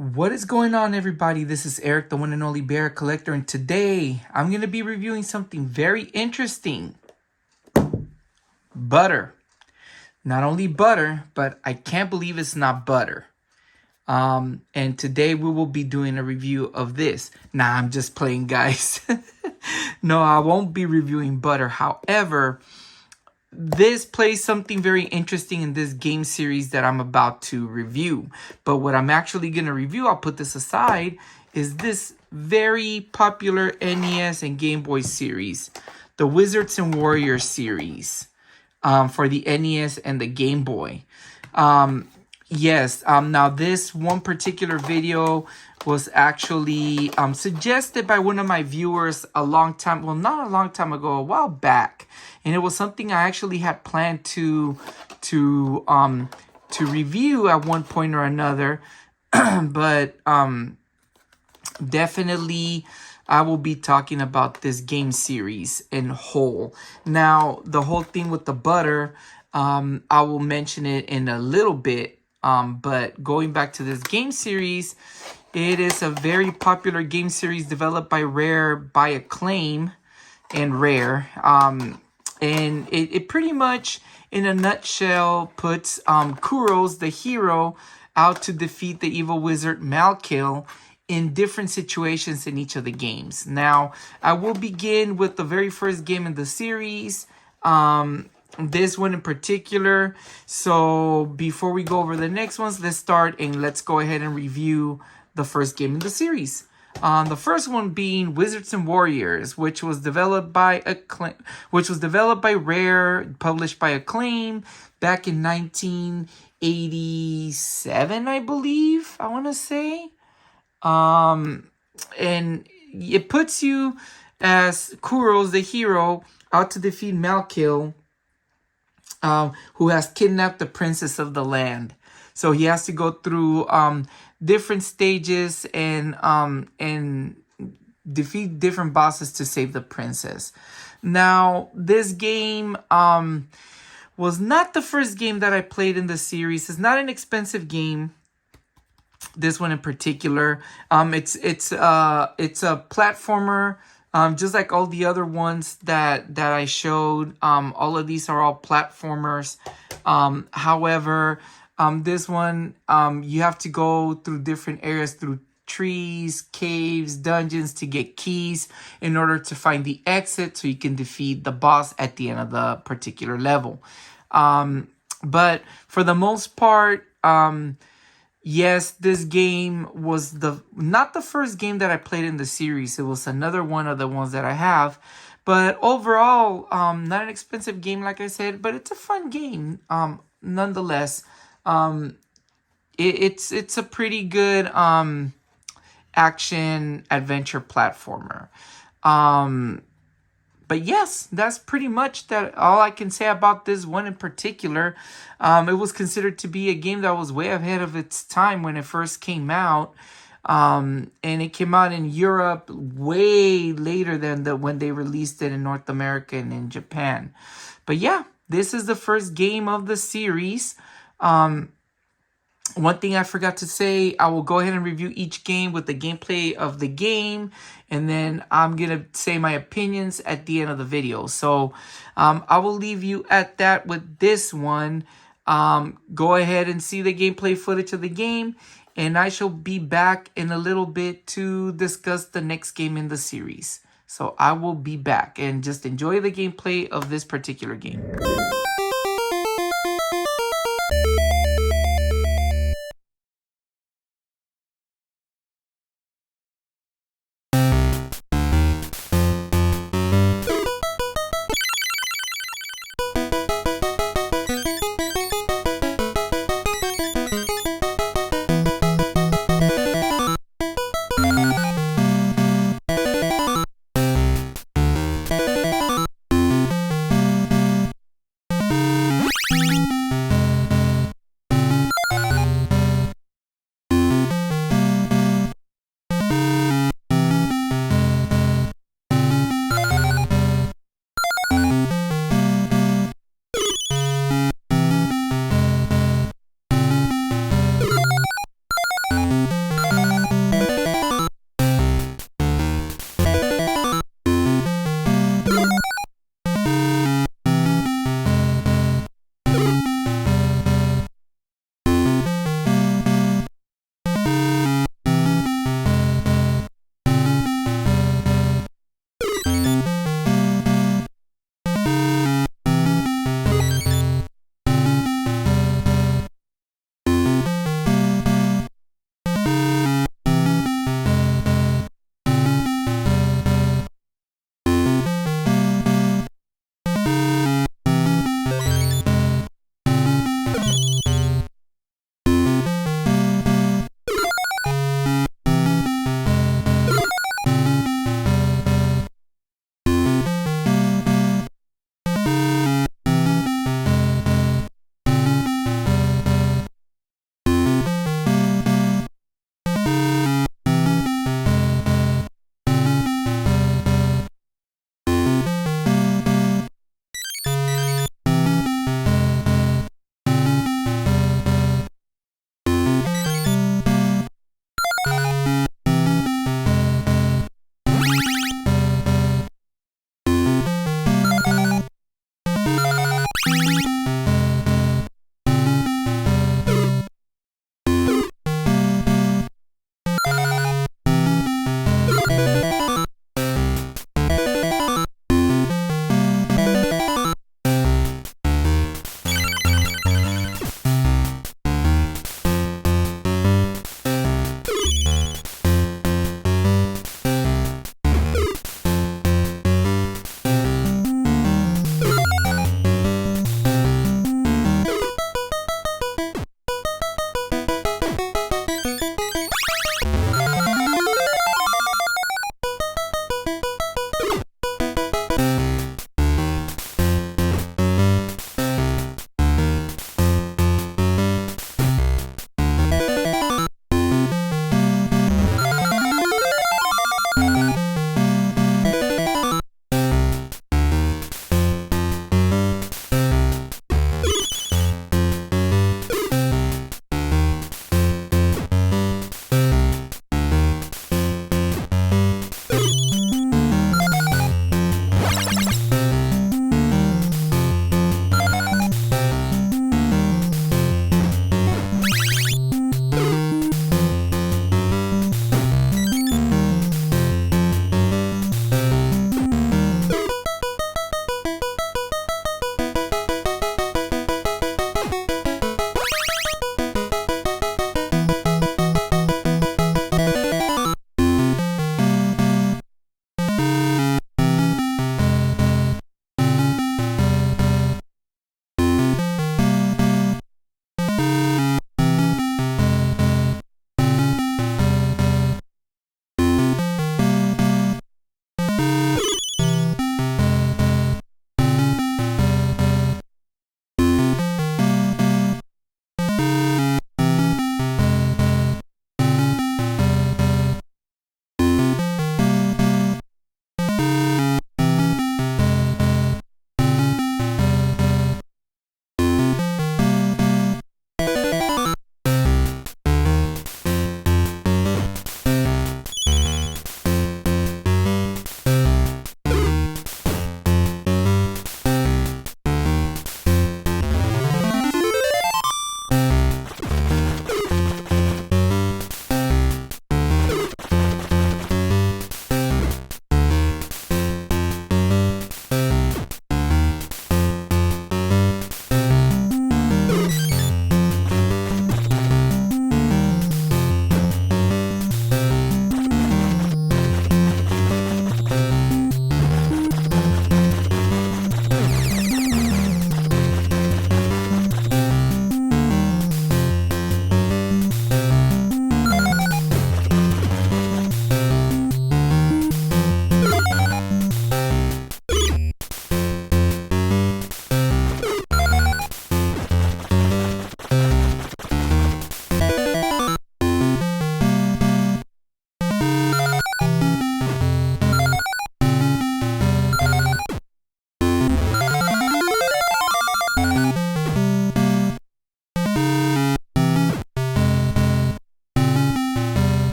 What is going on, everybody? This is Eric, the one and only bear collector, and today I'm going to be reviewing something very interesting. Butter. Not only butter, but I can't believe it's not butter. And today we will be doing a review of this. Nah, I'm just playing, guys. No, I won't be reviewing butter. However, this plays something very interesting in this game series that I'm about to review. But what I'm actually going to review, I'll put this aside, is this very popular NES and Game Boy series, the Wizards and Warriors series, for the NES and the Game Boy. Now this one particular video was actually suggested by one of my viewers a long time, well, not a long time ago, a while back. And it was something I actually had planned to review at one point or another. But definitely I will be talking about this game series in whole. Now, the whole thing with the butter, I will mention it in a little bit. But going back to this game series, it is a very popular game series developed by Rare, by Acclaim and Rare. And it pretty much, in a nutshell, puts Kuros, the hero, out to defeat the evil wizard Malkiel in different situations in each of the games. Now, I will begin with the very first game in the series. This one in particular. So before we go over the next ones, let's start and let's go ahead and review the first game in the series. The first one being Wizards and Warriors, which was developed by Rare, published by Acclaim back in 1987, I believe. I want to say. And it puts you as Kuros, the hero, out to defeat Malkiel, who has kidnapped the princess of the land. So he has to go through different stages and defeat different bosses to save the princess. Now, this game was not the first game that I played in the series. It's not an expensive game. This one in particular, it's a platformer. Just like all the other ones that I showed, all of these are all platformers. However, this one, you have to go through different areas, through trees, caves, dungeons to get keys in order to find the exit so you can defeat the boss at the end of the particular level. But for the most part, yes, this game was not the first game that I played in the series. It was another one of the ones that I have. But overall, not an expensive game, like I said, but it's a fun game. Nonetheless, it's a pretty good action adventure platformer. But yes, that's pretty much all I can say about this one in particular. It was considered to be a game that was way ahead of its time when it first came out. And it came out in Europe way later than when they released it in North America and in Japan. But yeah, this is the first game of the series. One thing I forgot to say, I will go ahead and review each game with the gameplay of the game, and then I'm going to say my opinions at the end of the video. So I will leave you at that with this one. Go ahead and see the gameplay footage of the game, and I shall be back in a little bit to discuss the next game in the series. So I will be back, and just enjoy the gameplay of this particular game.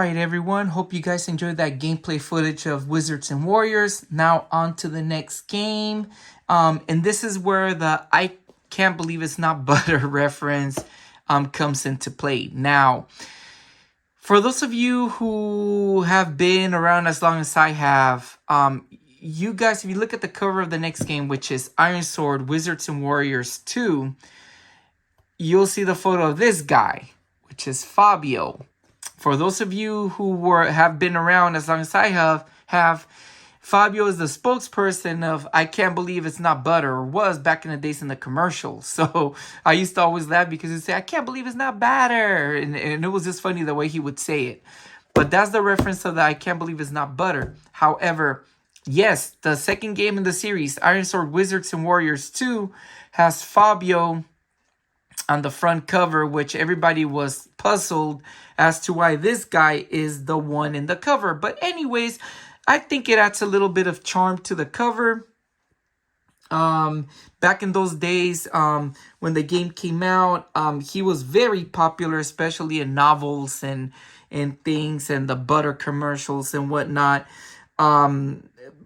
right, everyone. Hope you guys enjoyed that gameplay footage of Wizards and Warriors. Now on to the next game. And this is where the I can't believe it's not butter reference comes into play. Now, for those of you who have been around as long as I have, you guys, if you look at the cover of the next game, which is Ironsword, Wizards and Warriors 2, you'll see the photo of this guy, which is Fabio. For those of you who have been around as long as I have, Fabio is the spokesperson of I Can't Believe It's Not Butter, or was back in the days in the commercials. So I used to always laugh because he'd say, I can't believe it's not batter. And it was just funny the way he would say it. But that's the reference of the I Can't Believe It's Not Butter. However, yes, the second game in the series, Ironsword, Wizards and Warriors 2, has Fabio on the front cover, which everybody was puzzled as to why this guy is the one in the cover. But anyways, I think it adds a little bit of charm to the cover. Back in those days, when the game came out, he was very popular, especially in novels and things, and the butter commercials and whatnot.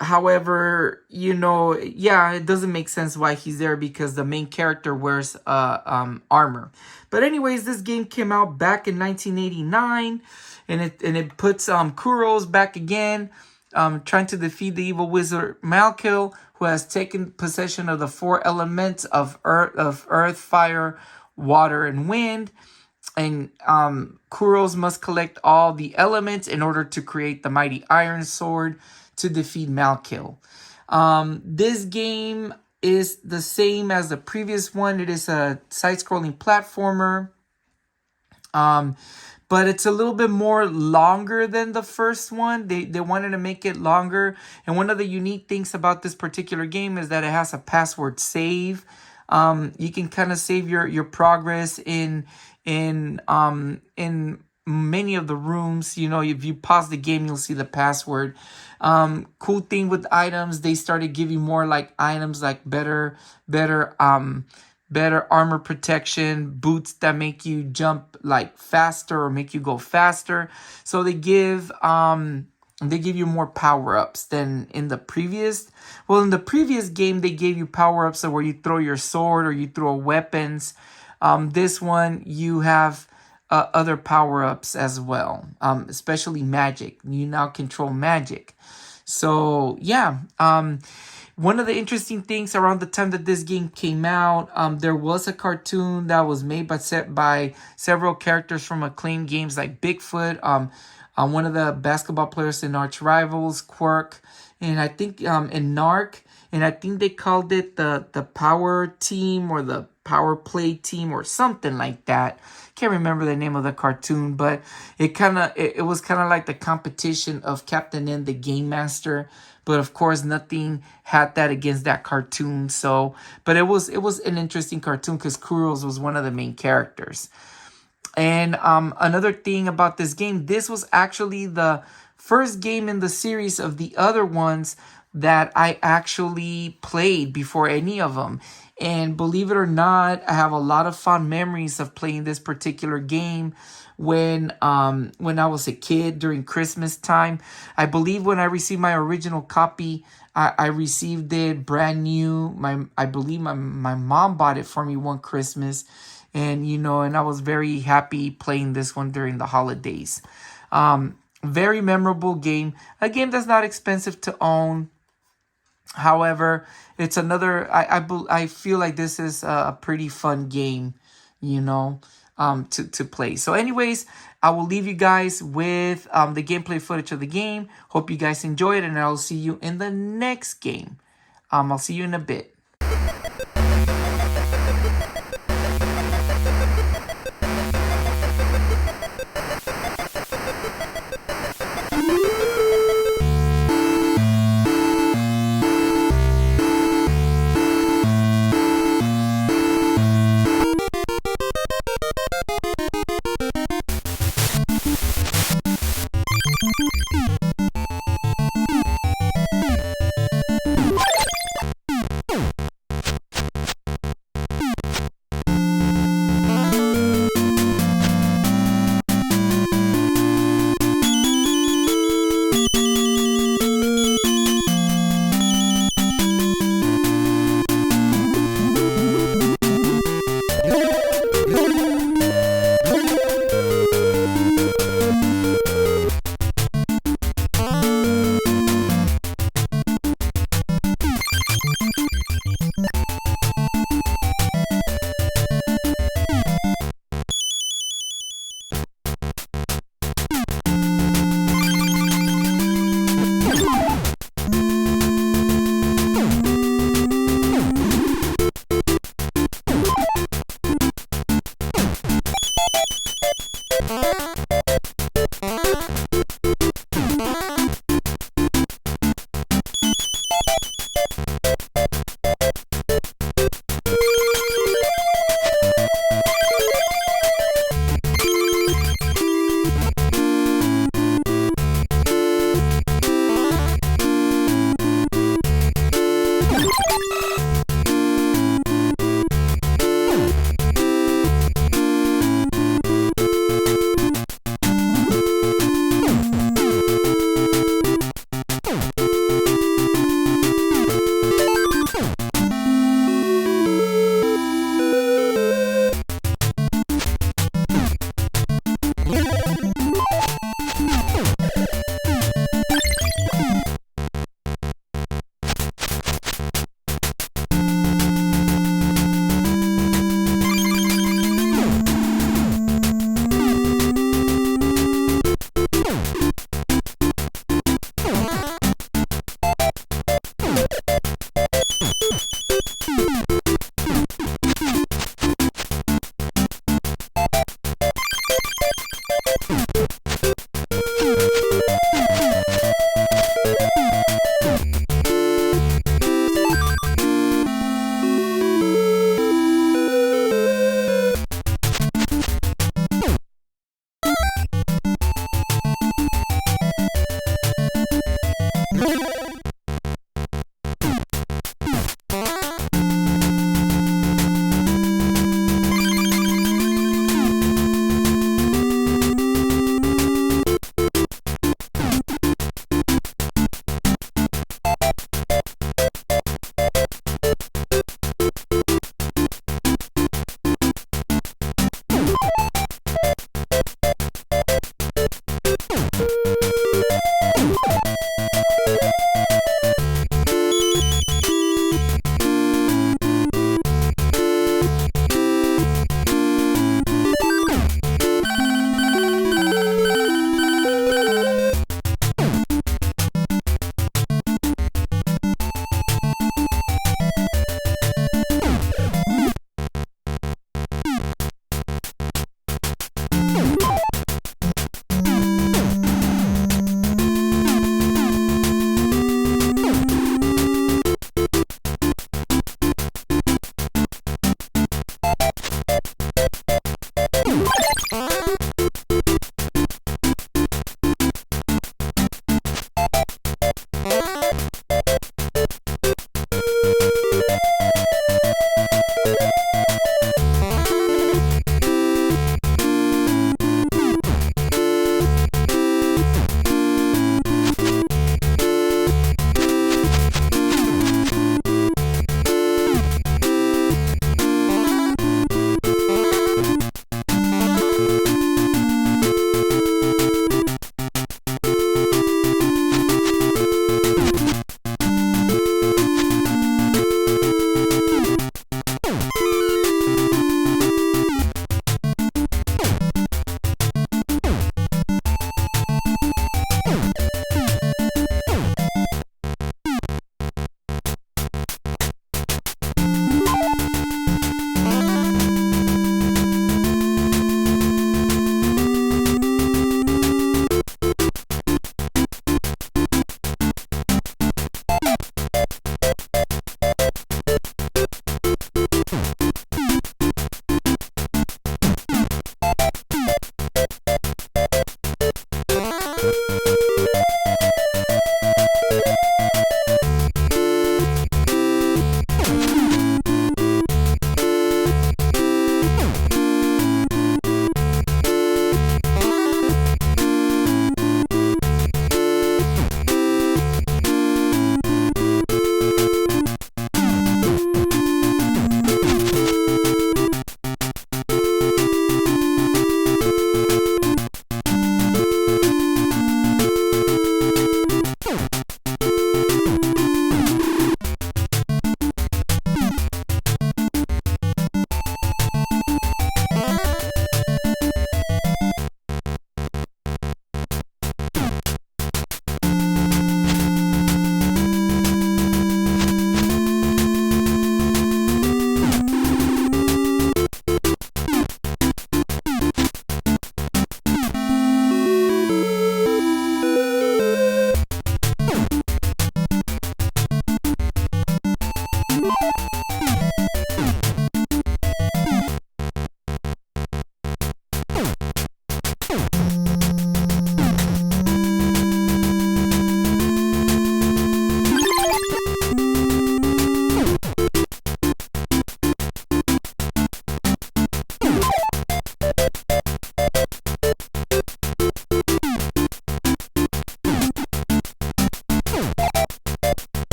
However, you know, yeah, it doesn't make sense why he's there because the main character wears armor. But anyways, this game came out back in 1989, and it puts Kuros back again, trying to defeat the evil wizard Malkil, who has taken possession of the 4 elements of earth, fire, water, and wind. And Kuros must collect all the elements in order to create the mighty Iron Sword to defeat Malkil. This game is the same as the previous one. It is a side-scrolling platformer. But it's a little bit more longer than the first one. They wanted to make it longer. And one of the unique things about this particular game is that it has a password save. You can kind of save your progress in many of the rooms. You know, if you pause the game, you'll see the password. Cool thing with items, they started giving more like items like better armor protection, boots that make you jump like faster or make you go faster. So they give you more power-ups than in the previous. Well, in the previous game, they gave you power-ups where you throw your sword or you throw weapons. This one, you have other power-ups as well, especially magic. You now control magic. So, yeah. One of the interesting things around the time that this game came out, there was a cartoon that was made by several characters from acclaimed games like Bigfoot, one of the basketball players in Arch Rivals, Quirk, and I think in Narc, and I think they called it the Power Team or the Power Play Team or something like that. Can't remember the name of the cartoon, but it was kind of like the competition of Captain N, the Game Master. But of course, nothing had that against that cartoon. So, but it was an interesting cartoon because Kuros was one of the main characters. And another thing about this game, this was actually the first game in the series of the other ones that I actually played before any of them. And believe it or not, I have a lot of fond memories of playing this particular game when I was a kid during Christmas time. I believe when I received my original copy, I received it brand new. I believe my mom bought it for me one Christmas. And, you know, and I was very happy playing this one during the holidays. Very memorable game. A game that's not expensive to own. However, it's another, I feel like this is a pretty fun game, you know, to play. So anyways, I will leave you guys with the gameplay footage of the game. Hope you guys enjoy it, and I'll see you in the next game. I'll see you in a bit.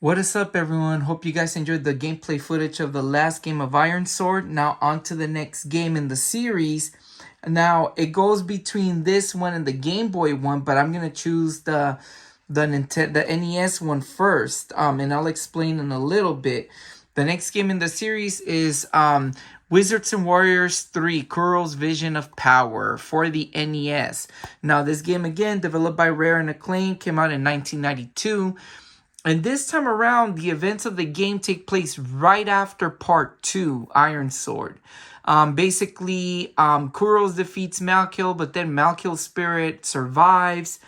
What is up, everyone? Hope you guys enjoyed the gameplay footage of the last game of Ironsword. Now on to the next game in the series. Now it goes between this one and the Game Boy one, but I'm gonna choose the NES one first. And I'll explain in a little bit. The next game in the series is Wizards and Warriors 3: Kuro's Vision of Power for the NES. Now this game, again developed by Rare and Acclaim, came out in 1992. And this time around, the events of the game take place right after Part 2, Ironsword. Basically, Kuros defeats Malkiel, but then Malkiel's spirit survives,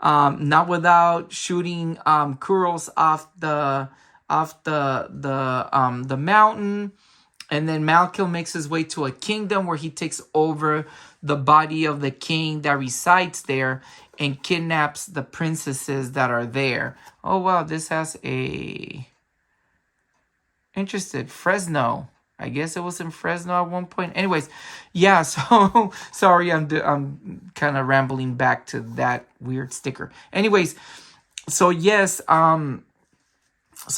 not without shooting Kuros off the mountain. And then Malkiel makes his way to a kingdom where he takes over the body of the king that resides there and kidnaps the princesses that are there. Oh, wow, this has a... Interested. Fresno. I guess it was in Fresno at one point. Anyways, yeah, so sorry, I'm kind of rambling back to that weird sticker. Anyways, so yes, so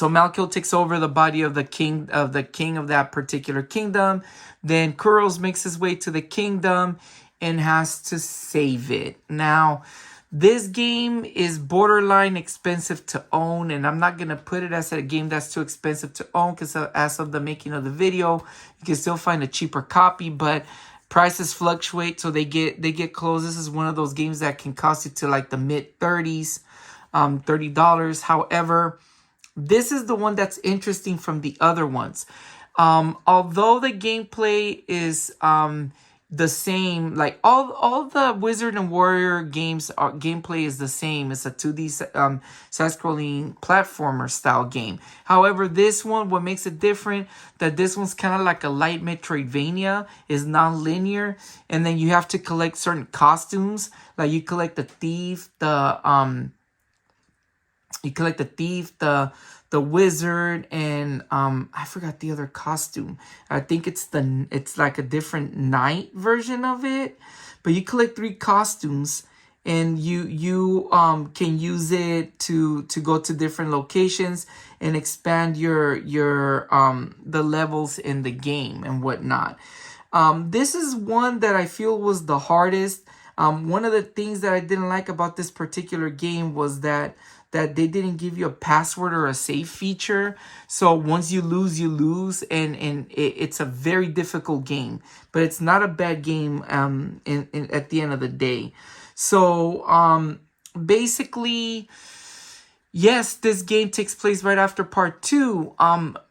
Malkiel takes over the body of the king of that particular kingdom. Then Kuros makes his way to the kingdom and has to save it. Now, this game is borderline expensive to own, and I'm not going to put it as a game that's too expensive to own because as of the making of the video, you can still find a cheaper copy, but prices fluctuate, so they get close. This is one of those games that can cost you to like the mid 30s, $30. However, this is the one that's interesting from the other ones. Although the gameplay is the same, like all the Wizard and Warrior games, gameplay is the same. It's a 2D side-scrolling platformer style game. However, this one, what makes it different, that this one's kind of like a light Metroidvania, is non-linear, and then you have to collect certain costumes. Like you collect the thief, the wizard, and I forgot the other costume. I think it's like a different knight version of it. But you collect 3 costumes, and you can use it to go to different locations and expand your the levels in the game and whatnot. This is one that I feel was the hardest. One of the things that I didn't like about this particular game was that they didn't give you a password or a save feature. So once you lose, and it's a very difficult game. But it's not a bad game at the end of the day. So basically, yes, this game takes place right after part 2.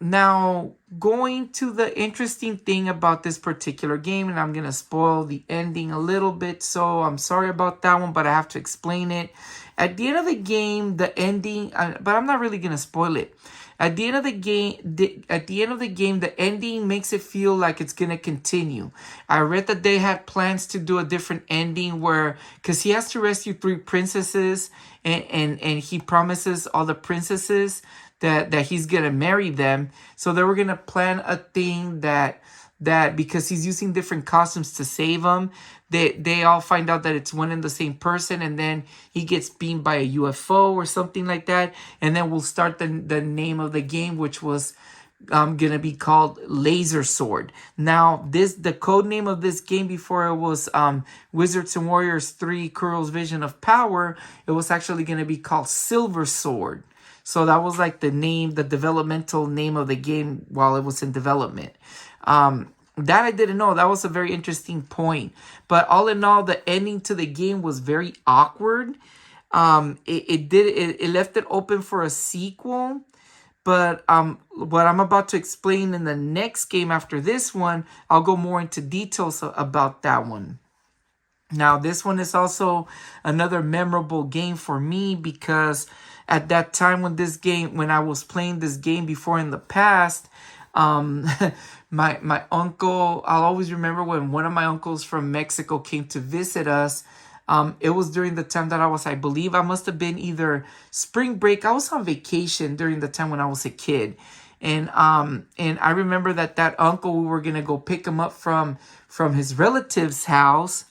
Now, going to the interesting thing about this particular game, and I'm going to spoil the ending a little bit, so I'm sorry about that one, but I have to explain it. At the end of the game, the ending, but I'm not really going to spoil it. At the end of the game, the ending makes it feel like it's going to continue. I read that they had plans to do a different ending where, because he has to rescue 3 princesses, and he promises all the princesses that he's going to marry them. So they were going to plan a thing that because he's using different costumes to save them, they all find out that it's one and the same person, and then he gets beamed by a UFO or something like that, and then we'll start the name of the game, which was gonna be called Laser Sword. Now, the code name of this game before it was Wizards and Warriors 3 Kuro's Vision of Power, it was actually gonna be called Silver Sword. So that was like the developmental name of the game while it was in development. That I didn't know. That was a very interesting point. But all in all, the ending to the game was very awkward. It left it open for a sequel. But what I'm about to explain in the next game after this one, I'll go more into details about that one. Now, this one is also another memorable game for me because at that time when I was playing this game before in the past, my uncle, I'll always remember when one of my uncles from Mexico came to visit us. It was during the time that I believe I must have been either spring break. I was on vacation during the time when I was a kid. And I remember that uncle, we were going to go pick him up from his relative's house,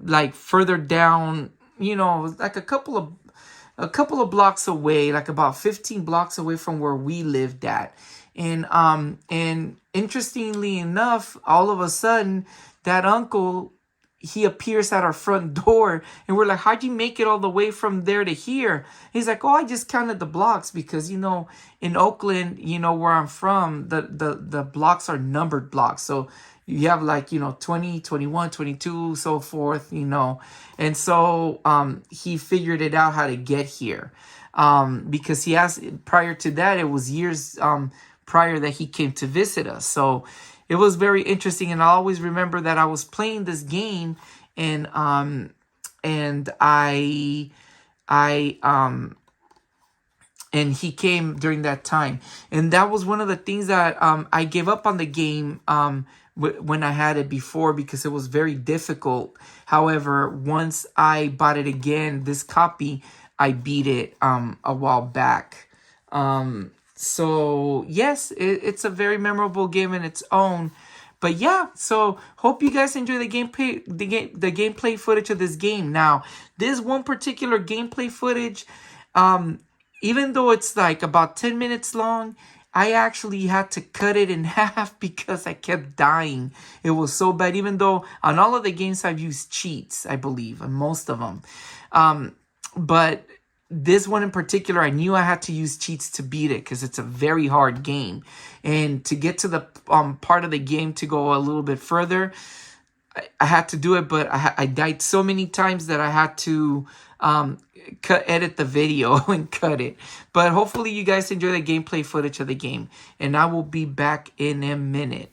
like further down, like a couple of blocks away, like about 15 blocks away from where we lived at. And interestingly enough, all of a sudden, that uncle, he appears at our front door, and we're like, how'd you make it all the way from there to here? He's like, oh, I just counted the blocks because, in Oakland, where I'm from, the blocks are numbered blocks. So you have 20, 21, 22, so forth, And so he figured it out how to get here. Because prior to that, it was years prior that he came to visit us. So it was very interesting, and I always remember that I was playing this game, and I and he came during that time, and that was one of the things that I gave up on the game when I had it before, because it was very difficult. However, once I bought it again, this copy, I beat it a while back. So yes, it's a very memorable game in its own. But yeah, so hope you guys enjoy the gameplay footage of this game. Now, this one particular gameplay footage, even though it's like about 10 minutes long, I actually had to cut it in half because I kept dying. It was so bad, even though on all of the games I've used cheats, I believe, on most of them. But this one in particular, I knew I had to use cheats to beat it because it's a very hard game. And to get to the part of the game to go a little bit further, I had to do it, but I died so many times that I had to edit the video and cut it. But hopefully you guys enjoy the gameplay footage of the game, and I will be back in a minute.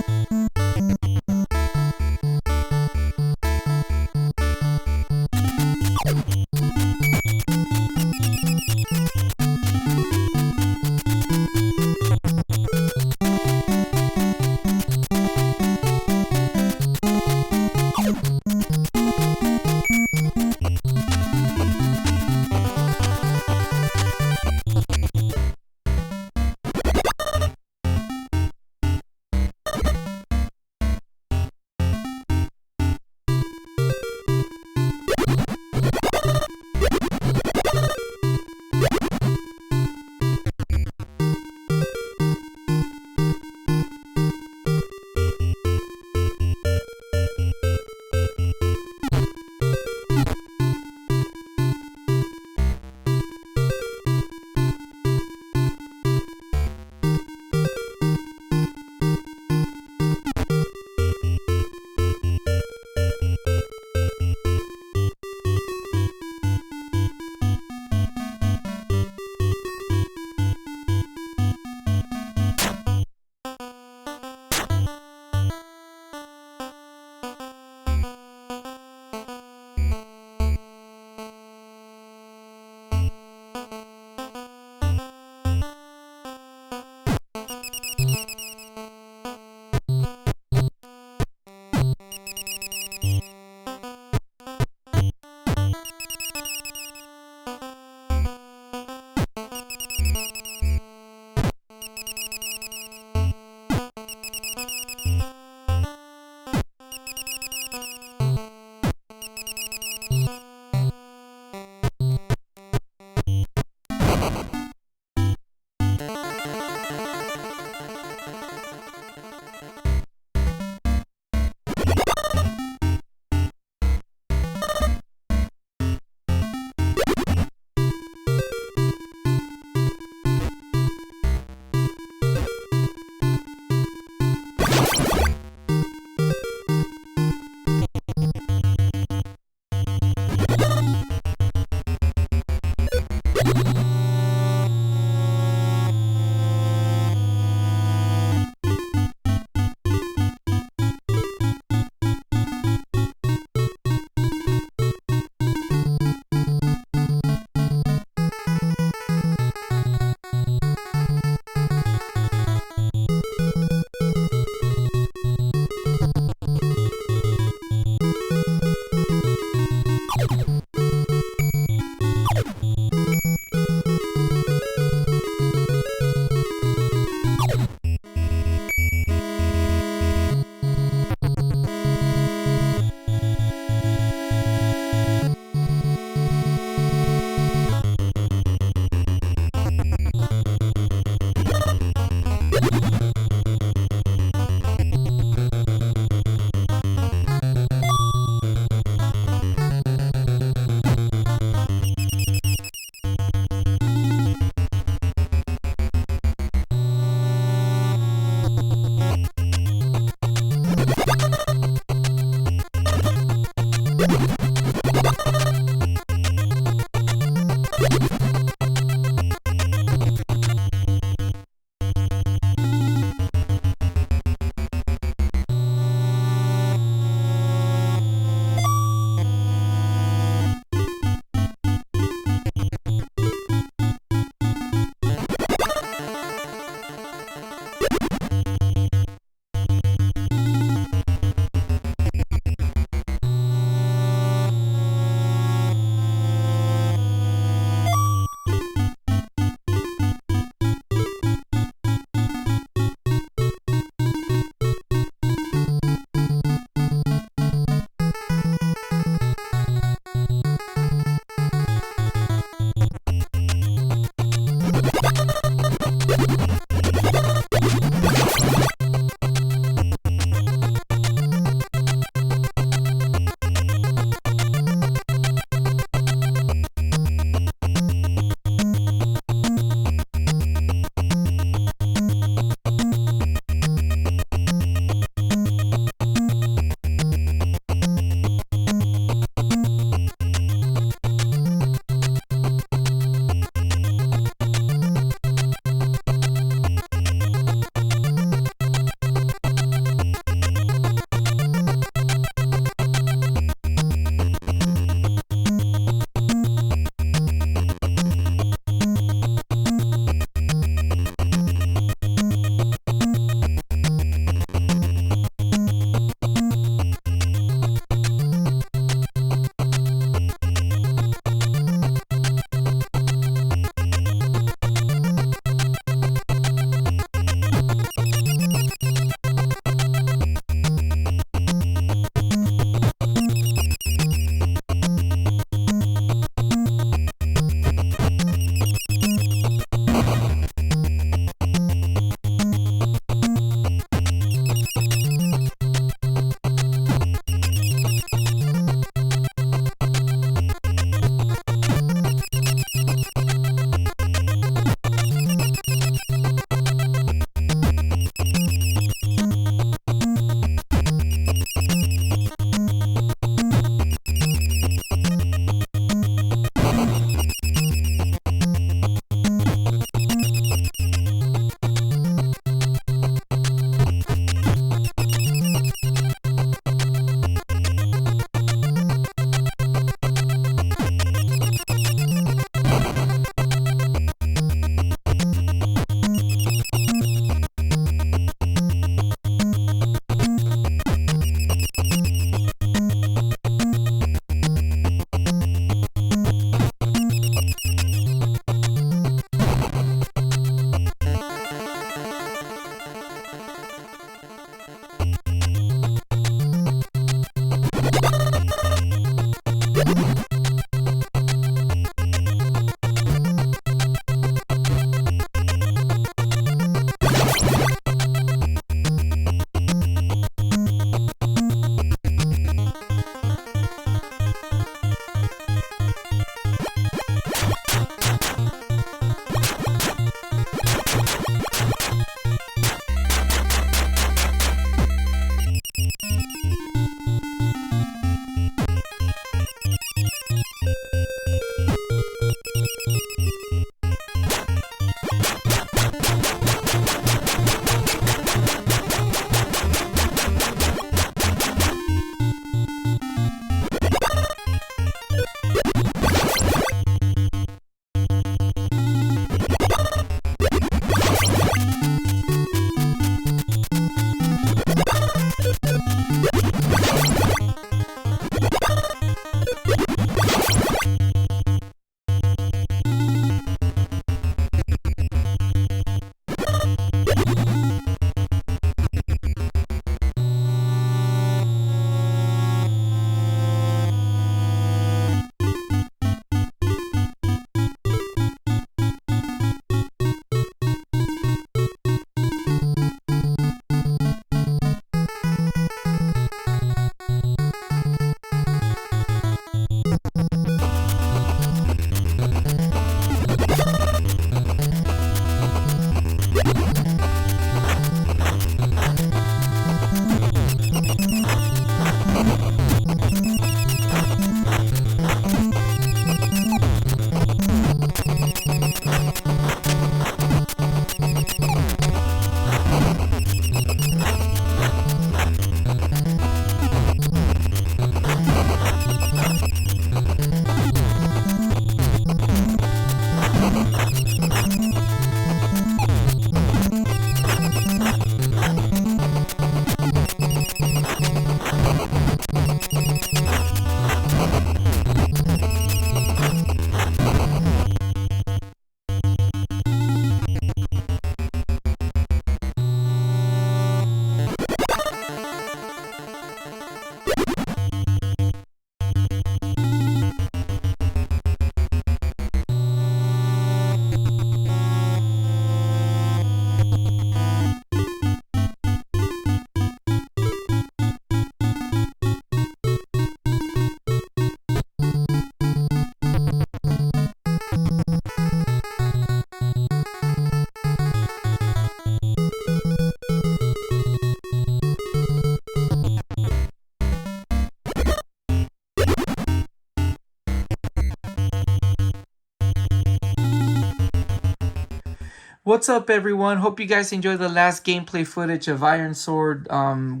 What's up, everyone? Hope you guys enjoyed the last gameplay footage of Ironsword,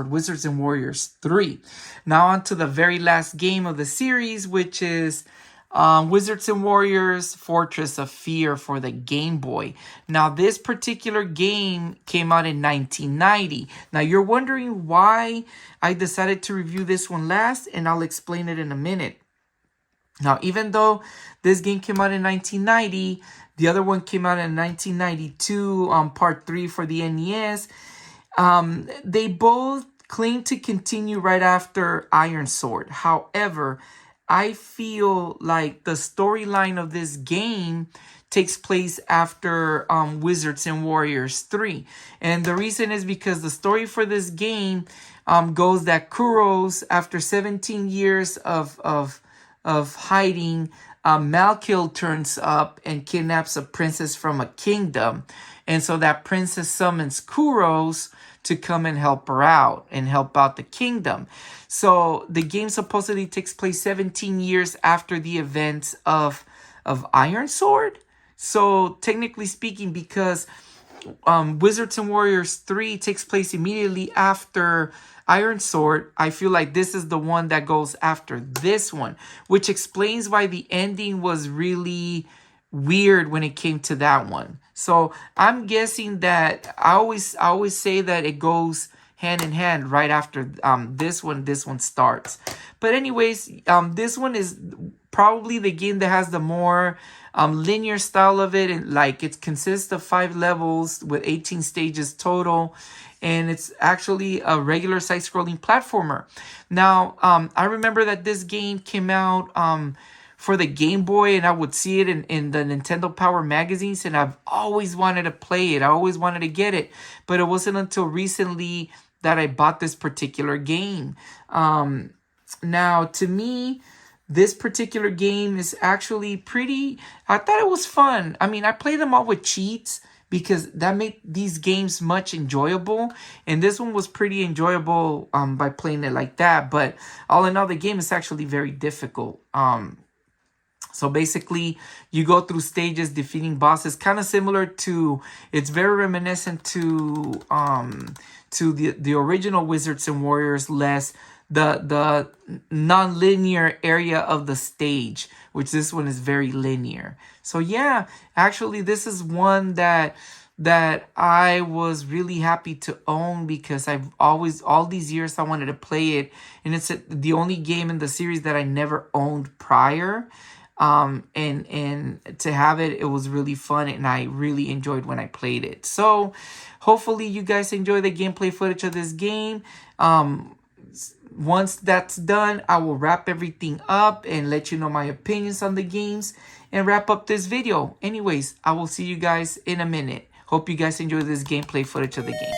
Wizards and Warriors 3. Now on to the very last game of the series, which is Wizards and Warriors Fortress of Fear for the Game Boy. Now, this particular game came out in 1990. Now, you're wondering why I decided to review this one last, and I'll explain it in a minute. Now, even though this game came out in 1990, the other one came out in 1992 on part 3 for the NES. They both claim to continue right after Ironsword. However, I feel like the storyline of this game takes place after Wizards and Warriors 3. And the reason is because the story for this game goes that Kuros, after 17 years of hiding, Malkiel turns up and kidnaps a princess from a kingdom. And so that princess summons Kuros to come and help her out and help out the kingdom. So the game supposedly takes place 17 years after the events of Ironsword. So technically speaking, because Wizards and Warriors 3 takes place immediately after Ironsword, I feel like this is the one that goes after this one, which explains why the ending was really weird when it came to that one. So I'm guessing that I always say that it goes hand in hand right after this one starts. But anyways, this one is probably the game that has the more linear style of it, and like it consists of 5 levels with 18 stages total, and it's actually a regular side-scrolling platformer. Now, I remember that this game came out for the Game Boy, and I would see it in the Nintendo Power magazines, and I've always wanted to play it. I always wanted to get it, but it wasn't until recently that I bought this particular game. Now, to me, this particular game is actually pretty... I thought it was fun. I mean, I play them all with cheats because that made these games much enjoyable. And this one was pretty enjoyable by playing it like that. But all in all, the game is actually very difficult. So basically, you go through stages defeating bosses, kind of similar to... It's very reminiscent to the original Wizards and Warriors, less the non-linear area of the stage, which this one is very linear. So yeah, actually this is one that I was really happy to own, because I've always, all these years, I wanted to play it, and it's the only game in the series that I never owned prior. And to have it, it was really fun, and I really enjoyed when I played it. So hopefully you guys enjoy the gameplay footage of this game. Once that's done, I will wrap everything up and let you know my opinions on the games and wrap up this video. Anyways, I will see you guys in a minute. Hope you guys enjoy this gameplay footage of the game.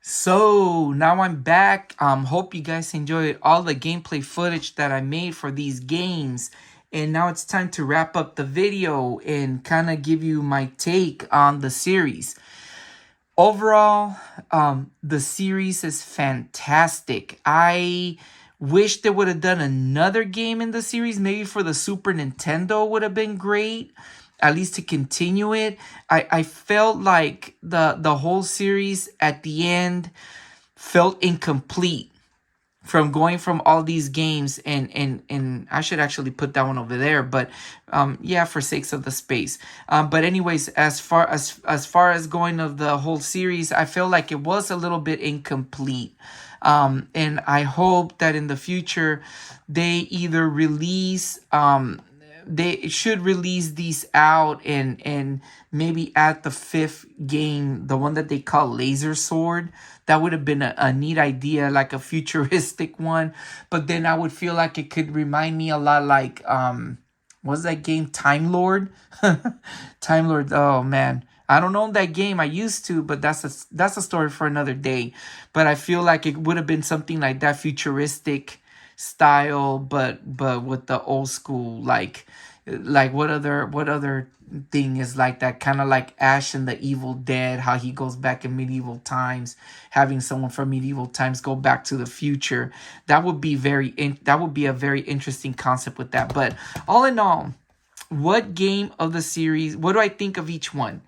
So now I'm back. Hope you guys enjoyed all the gameplay footage that I made for these games. And now it's time to wrap up the video and kind of give you my take on the series. Overall, the series is fantastic. I Wish they would have done another game in the series. Maybe for the Super Nintendo would have been great. At least to continue it. I felt like the whole series at the end felt incomplete from going from all these games, and I should actually put that one over there, but yeah, for sakes of the space. But anyways, as far as going of the whole series, I feel like it was a little bit incomplete. And I hope that in the future they either release they should release these out, and maybe add the 5th game, the one that they call Laser Sword. That would have been a neat idea, like a futuristic one. But then I would feel like it could remind me a lot like what's that game, Time Lord? Time Lord. Oh man, I don't own that game. I used to, but that's a story for another day. But I feel like it would have been something like that, futuristic style, but with the old school, like what other thing is like that, kind of like Ash and the Evil Dead, how he goes back in medieval times, having someone from medieval times go back to the future. That would be a very interesting concept with that. But all in all, what game of the series, what do I think of each one?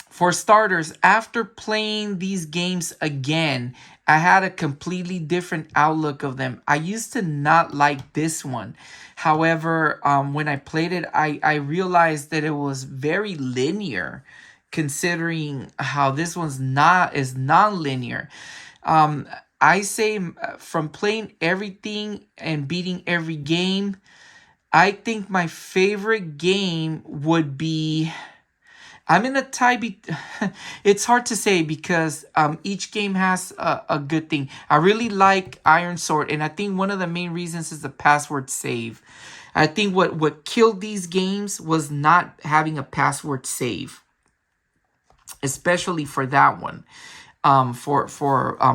For starters, after playing these games again, I had a completely different outlook of them. I used to not like this one. However, when I played it, I realized that it was very linear, considering how this one's is non-linear. I say from playing everything and beating every game, I think my favorite game would be... I'm in a tie. It's hard to say because each game has a good thing. I really like Ironsword, and I think one of the main reasons is the password save. I think what killed these games was not having a password save, especially for that one. For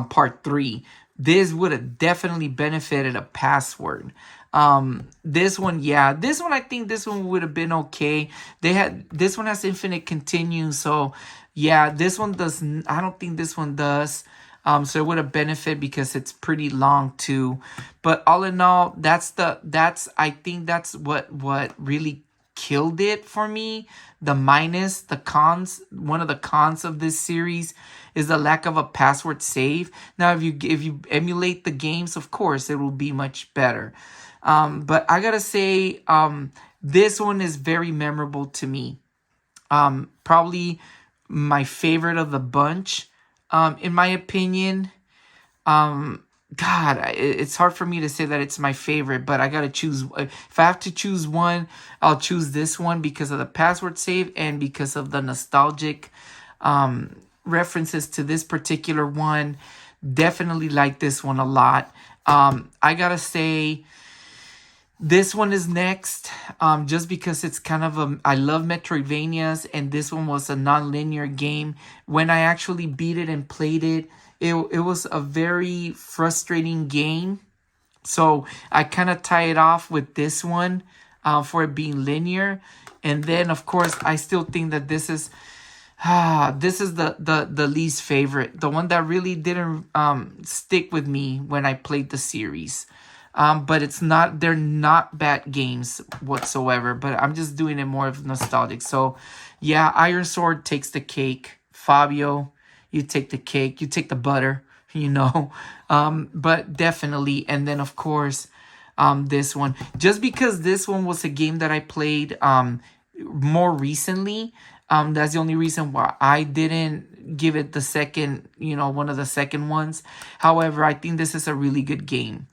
part 3, this would have definitely benefited a password. This one, I think this one would have been okay. This one has infinite continue, so yeah, this one does. I don't think this one does. So it would have benefited because it's pretty long too. But all in all, I think that's what really killed it for me. The cons, one of the cons of this series is the lack of a password save. Now, if you emulate the games, of course, it will be much better. But I gotta say, this one is very memorable to me. Probably my favorite of the bunch, in my opinion. It's hard for me to say that it's my favorite, but I gotta choose. If I have to choose one, I'll choose this one because of the password save and because of the nostalgic references to this particular one. Definitely like this one a lot. I gotta say, this one is next, just because it's kind of I love Metroidvanias, and this one was a non-linear game. When I actually beat it and played it, it was a very frustrating game. So I kind of tie it off with this one for it being linear. And then, of course, I still think that this is the least favorite. The one that really didn't stick with me when I played the series. But they're not bad games whatsoever, but I'm just doing it more of nostalgic. So yeah, Ironsword takes the cake. Fabio, you take the cake, you take the butter, but definitely. And then of course, this one, just because this one was a game that I played, more recently, that's the only reason why I didn't give it the second, one of the second ones. However, I think this is a really good game.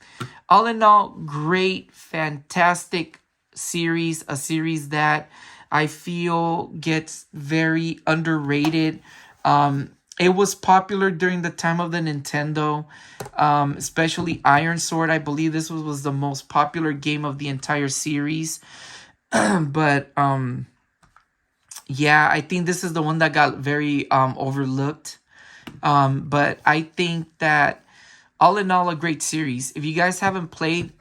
All in all, great, fantastic series. A series that I feel gets very underrated. It was popular during the time of the Nintendo, especially Ironsword. I believe this was the most popular game of the entire series. But yeah, I think this is the one that got very overlooked. But I think that all in all, a great series. If you guys haven't played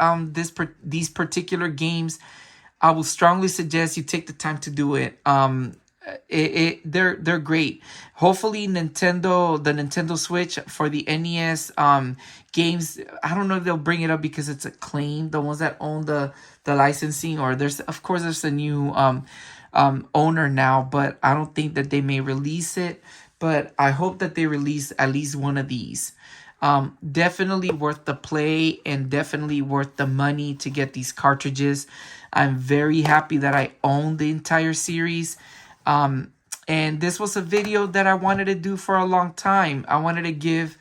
these particular games, I will strongly suggest you take the time to do it. they're great. Hopefully the Nintendo Switch for the NES games, I don't know if they'll bring it up because it's acclaimed, the ones that own the licensing, or there's a new owner now, but I don't think that they may release it. But I hope that they release at least one of these. Definitely worth the play and definitely worth the money to get these cartridges. I'm very happy that I own the entire series. And this was a video that I wanted to do for a long time. I wanted to give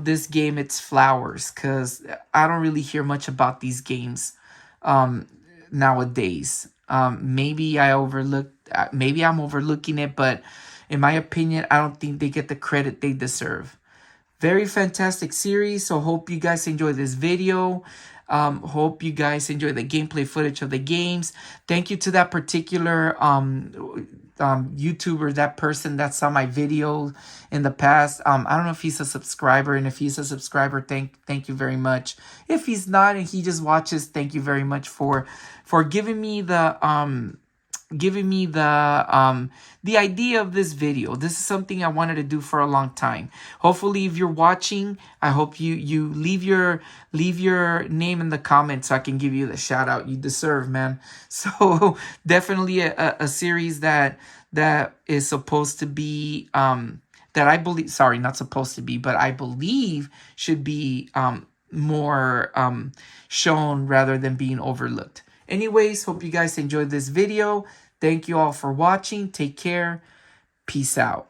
this game its flowers because I don't really hear much about these games nowadays. Maybe maybe I'm overlooking it, but in my opinion, I don't think they get the credit they deserve. Very fantastic series. So hope you guys enjoy this video. Hope you guys enjoy the gameplay footage of the games. Thank you to that particular YouTuber, that person that saw my video in the past. I don't know if he's a subscriber, and if he's a subscriber, thank you very much. If he's not and he just watches, thank you very much for giving me the the idea of this video. This is something I wanted to do for a long time. Hopefully, if you're watching, I hope you leave your name in the comments so I can give you the shout out you deserve, man. So definitely a series that is supposed to be that I believe, sorry, not supposed to be, but I believe should be more shown rather than being overlooked. Anyways, hope you guys enjoyed this video. Thank you all for watching. Take care. Peace out.